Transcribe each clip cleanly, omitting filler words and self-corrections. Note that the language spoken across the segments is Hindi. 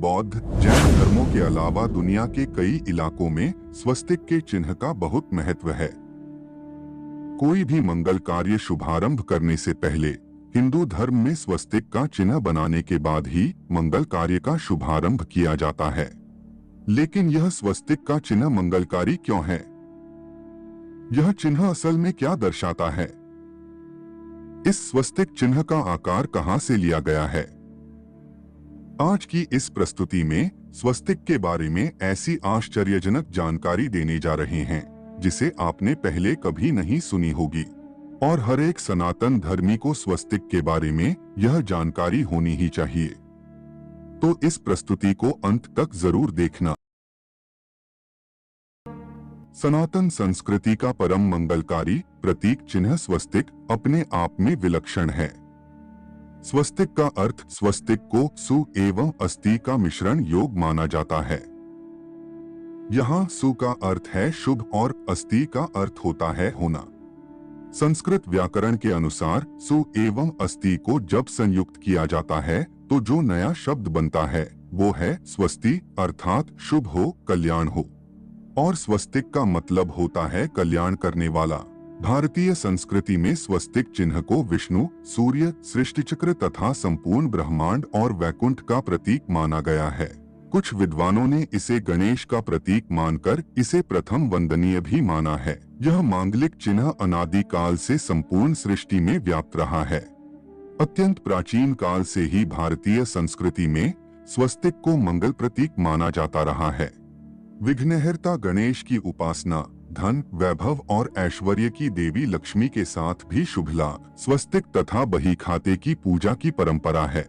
बौद्ध, जैन धर्मों के अलावा दुनिया के कई इलाकों में स्वस्तिक के चिन्ह का बहुत महत्व है। कोई भी मंगल कार्य शुभारंभ करने से पहले हिंदू धर्म में स्वस्तिक का चिन्ह बनाने के बाद ही मंगल कार्य का शुभारंभ किया जाता है। लेकिन यह स्वस्तिक का चिन्ह मंगलकारी क्यों है? यह चिन्ह असल में क्या दर्शाता है? इस स्वस्तिक चिन्ह का आकार कहां से लिया गया है? आज की इस प्रस्तुति में स्वस्तिक के बारे में ऐसी आश्चर्यजनक जानकारी देने जा रहे हैं जिसे आपने पहले कभी नहीं सुनी होगी, और हर एक सनातन धर्मी को स्वस्तिक के बारे में यह जानकारी होनी ही चाहिए। तो इस प्रस्तुति को अंत तक जरूर देखना। सनातन संस्कृति का परम मंगलकारी प्रतीक चिन्ह स्वस्तिक अपने आप में विलक्षण है। स्वस्तिक का अर्थ स्वस्तिक को सु एवं अस्ति का मिश्रण योग माना जाता है। यहाँ सु का अर्थ है शुभ और अस्ति का अर्थ होता है होना। संस्कृत व्याकरण के अनुसार सु एवं अस्ति को जब संयुक्त किया जाता है तो जो नया शब्द बनता है वो है स्वस्ति, अर्थात शुभ हो, कल्याण हो। और स्वस्तिक का मतलब होता है कल्याण करने वाला। भारतीय संस्कृति में स्वस्तिक चिन्ह को विष्णु, सूर्य, सृष्टिचक्र तथा संपूर्ण ब्रह्मांड और वैकुंठ का प्रतीक माना गया है। कुछ विद्वानों ने इसे गणेश का प्रतीक मानकर इसे प्रथम वंदनीय भी माना है। यह मांगलिक चिन्ह अनादि काल से संपूर्ण सृष्टि में व्याप्त रहा है। अत्यंत प्राचीन काल से ही भारतीय संस्कृति में स्वस्तिक को मंगल प्रतीक माना जाता रहा है। विघ्नहर्ता गणेश की उपासना धन, वैभव और ऐश्वर्य की देवी लक्ष्मी के साथ भी शुभ लाभ, स्वस्तिक तथा बही खाते की पूजा की परंपरा है।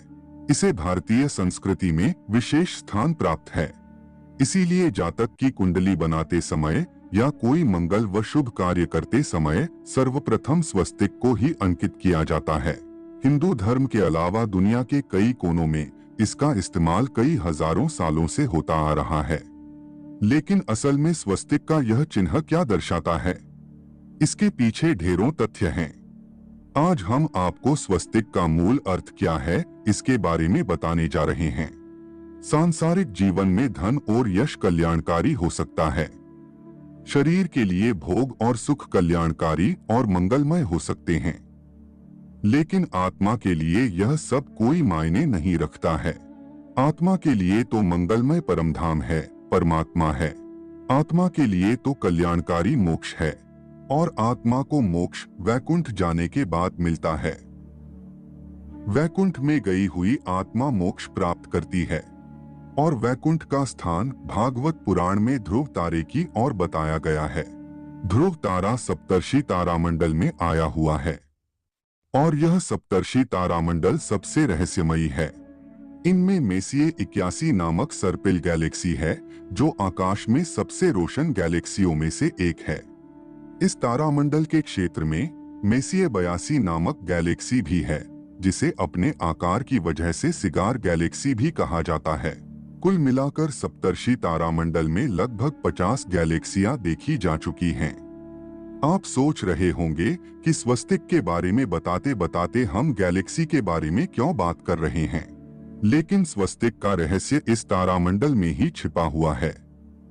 इसे भारतीय संस्कृति में विशेष स्थान प्राप्त है। इसीलिए जातक की कुंडली बनाते समय या कोई मंगल व शुभ कार्य करते समय सर्वप्रथम स्वस्तिक को ही अंकित किया जाता है। हिंदू धर्म के अलावा दुनिया के कई कोनों में इसका इस्तेमाल कई हजारों सालों से होता आ रहा है। लेकिन असल में स्वस्तिक का यह चिन्ह क्या दर्शाता है? इसके पीछे ढेरों तथ्य हैं। आज हम आपको स्वस्तिक का मूल अर्थ क्या है इसके बारे में बताने जा रहे हैं। सांसारिक जीवन में धन और यश कल्याणकारी हो सकता है। शरीर के लिए भोग और सुख कल्याणकारी और मंगलमय हो सकते हैं। लेकिन आत्मा के लिए यह सब कोई मायने नहीं रखता है। आत्मा के लिए तो मंगलमय परमधाम है, परमात्मा है। आत्मा के लिए तो कल्याणकारी मोक्ष है, और आत्मा को मोक्ष वैकुंठ जाने के बाद मिलता है। वैकुंठ में गई हुई आत्मा मोक्ष प्राप्त करती है, और वैकुंठ का स्थान भागवत पुराण में ध्रुव तारे की ओर बताया गया है। ध्रुव तारा सप्तर्षि तारामंडल में आया हुआ है, और यह सप्तर्षि तारामंडल सबसे रहस्यमयी है। इनमें मेसिए 81 नामक सर्पिल गैलेक्सी है जो आकाश में सबसे रोशन गैलेक्सियों में से एक है। इस तारामंडल के क्षेत्र में मेसिए 82 नामक गैलेक्सी भी है जिसे अपने आकार की वजह से सिगार गैलेक्सी भी कहा जाता है। कुल मिलाकर सप्तर्षि तारामंडल में लगभग 50 गैलेक्सियां देखी जा चुकी हैं। आप सोच रहे होंगे कि स्वस्तिक के बारे में बताते बताते हम गैलेक्सी के बारे में क्यों बात कर रहे हैं, लेकिन स्वस्तिक का रहस्य इस तारामंडल में ही छिपा हुआ है।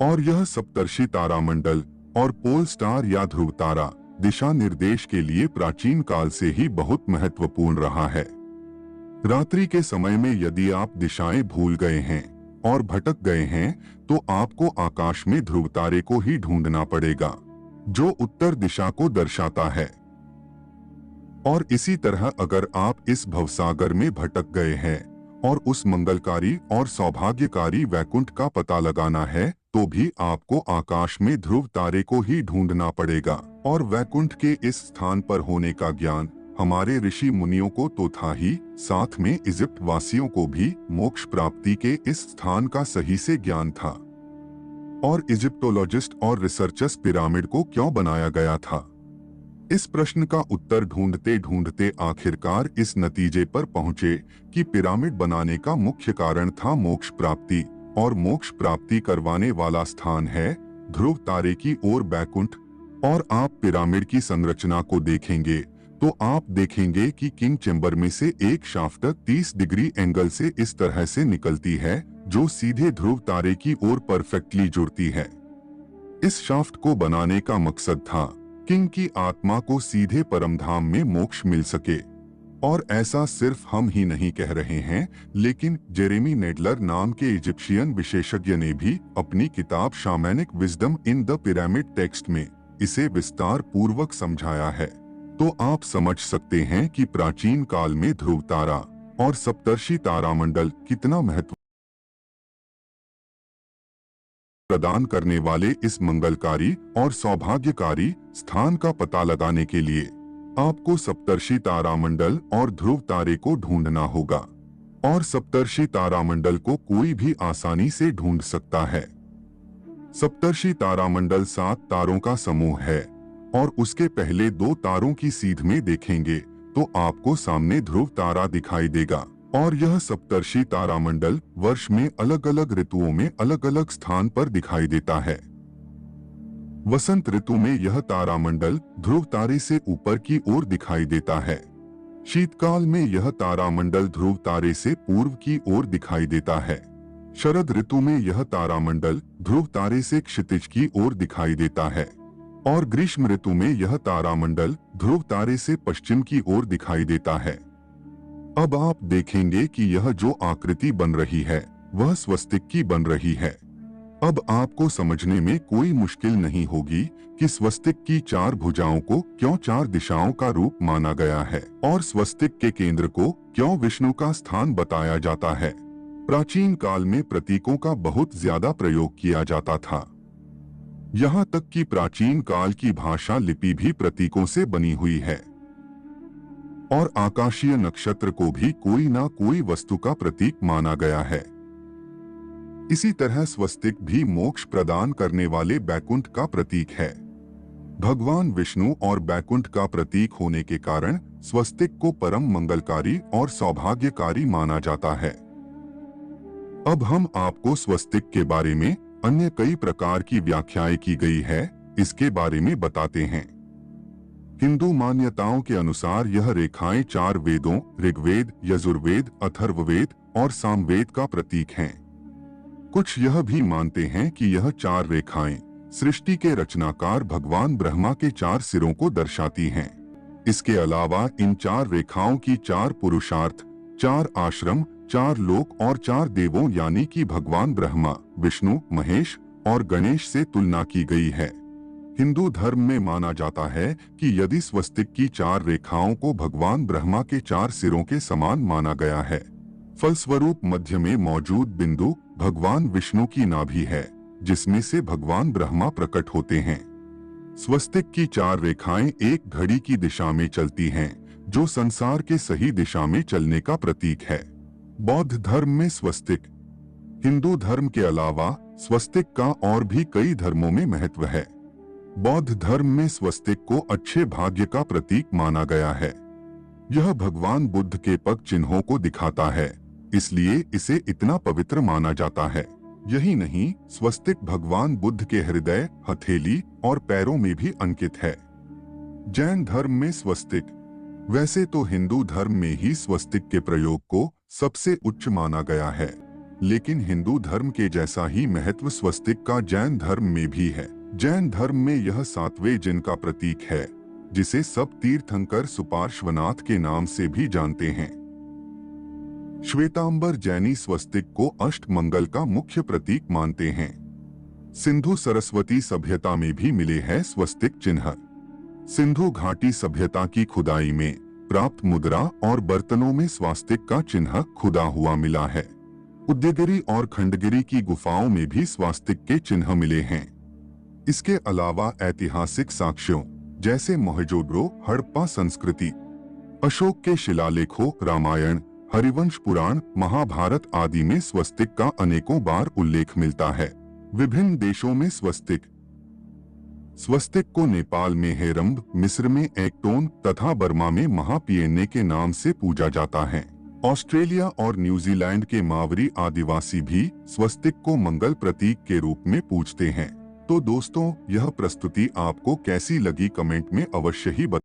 और यह सप्तर्षि तारामंडल और पोल स्टार या ध्रुव तारा दिशा निर्देश के लिए प्राचीन काल से ही बहुत महत्वपूर्ण रहा है। रात्रि के समय में यदि आप दिशाएं भूल गए हैं और भटक गए हैं तो आपको आकाश में ध्रुव तारे को ही ढूंढना पड़ेगा जो उत्तर दिशा को दर्शाता है। और इसी तरह अगर आप इस भवसागर में भटक गए हैं और उस मंगलकारी और सौभाग्यकारी वैकुंठ का पता लगाना है तो भी आपको आकाश में ध्रुव तारे को ही ढूंढना पड़ेगा। और वैकुंठ के इस स्थान पर होने का ज्ञान हमारे ऋषि मुनियों को तो था ही, साथ में इजिप्ट वासियों को भी मोक्ष प्राप्ति के इस स्थान का सही से ज्ञान था। और इजिप्टोलॉजिस्ट और रिसर्चर्स पिरामिड को क्यों बनाया गया था? इस प्रश्न का उत्तर ढूंढते ढूंढते आखिरकार इस नतीजे पर पहुंचे कि पिरामिड बनाने का मुख्य कारण था मोक्ष प्राप्ति, और मोक्ष प्राप्ति करवाने वाला स्थान है ध्रुव तारे की ओर वैकुंठ। और आप पिरामिड की संरचना को देखेंगे तो आप देखेंगे कि किंग चेंबर में से एक शाफ्ट 30 डिग्री एंगल से इस तरह से निकलती है जो सीधे ध्रुव तारे की ओर परफेक्टली जुड़ती है। इस शाफ्ट को बनाने का मकसद था किंग की आत्मा को सीधे परमधाम में मोक्ष मिल सके। और ऐसा सिर्फ हम ही नहीं कह रहे हैं, लेकिन जेरेमी नेडलर नाम के इजिप्शियन विशेषज्ञ ने भी अपनी किताब shamanic wisdom in the pyramid text में इसे विस्तार पूर्वक समझाया है। तो आप समझ सकते हैं कि प्राचीन काल में ध्रुव तारा और सप्तर्षि तारामंडल कितना महत्व प्रदान करने वाले इस मंगलकारी और सौभाग्यकारी स्थान का पता लगाने के लिए आपको सप्तर्षि तारामंडल और ध्रुव तारे को ढूंढना होगा। और सप्तर्षि तारामंडल को कोई भी आसानी से ढूंढ सकता है। सप्तर्षि तारामंडल 7 तारों का समूह है और उसके पहले 2 तारों की सीध में देखेंगे तो आपको सामने ध्रुव तारा दिखाई देगा। और यह सप्तर्षि तारामंडल वर्ष में अलग अलग ऋतुओं में अलग अलग स्थान पर दिखाई देता है। वसंत ऋतु में यह तारामंडल ध्रुव तारे से ऊपर की ओर दिखाई देता है। शीतकाल में यह तारामंडल ध्रुव तारे से पूर्व की ओर दिखाई देता है। शरद ऋतु में यह तारामंडल ध्रुव तारे से क्षितिज की ओर दिखाई देता है। और ग्रीष्म ऋतु में यह तारामंडल ध्रुव तारे से पश्चिम की ओर दिखाई देता है। अब आप देखेंगे कि यह जो आकृति बन रही है वह स्वस्तिक की बन रही है। अब आपको समझने में कोई मुश्किल नहीं होगी कि स्वस्तिक की 4 भुजाओं को क्यों 4 दिशाओं का रूप माना गया है और स्वस्तिक के केंद्र को क्यों विष्णु का स्थान बताया जाता है। प्राचीन काल में प्रतीकों का बहुत ज्यादा प्रयोग किया जाता था। यहाँ तक कि प्राचीन काल की भाषा लिपि भी प्रतीकों से बनी हुई है। और आकाशीय नक्षत्र को भी कोई ना कोई वस्तु का प्रतीक माना गया है। इसी तरह स्वस्तिक भी मोक्ष प्रदान करने वाले बैकुंठ का प्रतीक है। भगवान विष्णु और बैकुंठ का प्रतीक होने के कारण स्वस्तिक को परम मंगलकारी और सौभाग्यकारी माना जाता है। अब हम आपको स्वस्तिक के बारे में अन्य कई प्रकार की व्याख्याएं की गई है, इसके बारे में बताते हैं। हिंदू मान्यताओं के अनुसार यह रेखाएं 4 वेदों ऋग्वेद, यजुर्वेद, अथर्ववेद और सामवेद का प्रतीक हैं। कुछ यह भी मानते हैं कि यह 4 रेखाएं सृष्टि के रचनाकार भगवान ब्रह्मा के 4 सिरों को दर्शाती हैं। इसके अलावा इन 4 रेखाओं की 4 पुरुषार्थ, 4 आश्रम, 4 लोक और 4 देवों यानी कि भगवान ब्रह्मा, विष्णु, महेश और गणेश से तुलना की गई है। हिंदू धर्म में माना जाता है कि यदि स्वस्तिक की 4 रेखाओं को भगवान ब्रह्मा के 4 सिरों के समान माना गया है, फलस्वरूप मध्य में मौजूद बिंदु भगवान विष्णु की नाभि है, जिसमें से भगवान ब्रह्मा प्रकट होते हैं। स्वस्तिक की 4 रेखाएं एक घड़ी की दिशा में चलती हैं, जो संसार के सही दिशा में चलने का प्रतीक है। बौद्ध धर्म में स्वस्तिक, हिंदू धर्म के अलावा स्वस्तिक का और भी कई धर्मों में महत्व है। बौद्ध धर्म में स्वस्तिक को अच्छे भाग्य का प्रतीक माना गया है। यह भगवान बुद्ध के पग चिन्हों को दिखाता है, इसलिए इसे इतना पवित्र माना जाता है। यही नहीं, स्वस्तिक भगवान बुद्ध के हृदय, हथेली और पैरों में भी अंकित है। जैन धर्म में स्वस्तिक, वैसे तो हिंदू धर्म में ही स्वस्तिक के प्रयोग को सबसे उच्च माना गया है, लेकिन हिंदू धर्म के जैसा ही महत्व स्वस्तिक का जैन धर्म में भी है। जैन धर्म में यह 7वें जिन का प्रतीक है, जिसे सब तीर्थंकर सुपार्श्वनाथ के नाम से भी जानते हैं। श्वेतांबर जैनी स्वस्तिक को अष्ट मंगल का मुख्य प्रतीक मानते हैं। सिंधु सरस्वती सभ्यता में भी मिले हैं स्वस्तिक चिन्ह। सिंधु घाटी सभ्यता की खुदाई में प्राप्त मुद्रा और बर्तनों में स्वास्तिक का चिन्ह खुदा हुआ मिला है। उदयगिरी और खंडगिरी की गुफाओं में भी स्वास्तिक के चिन्ह मिले हैं। इसके अलावा ऐतिहासिक साक्ष्यों जैसे मोहनजोदड़ो, हड़प्पा संस्कृति, अशोक के शिलालेखों, रामायण, हरिवंश पुराण, महाभारत आदि में स्वस्तिक का अनेकों बार उल्लेख मिलता है। विभिन्न देशों में स्वस्तिक को नेपाल में हेरम्ब, मिस्र में एक्टोन तथा बर्मा में महापियन्ने के नाम से पूजा जाता है। ऑस्ट्रेलिया और न्यूजीलैंड के मावरी आदिवासी भी स्वस्तिक को मंगल प्रतीक के रूप में पूजते हैं। तो दोस्तों, यह प्रस्तुति आपको कैसी लगी कमेंट में अवश्य ही बताएं।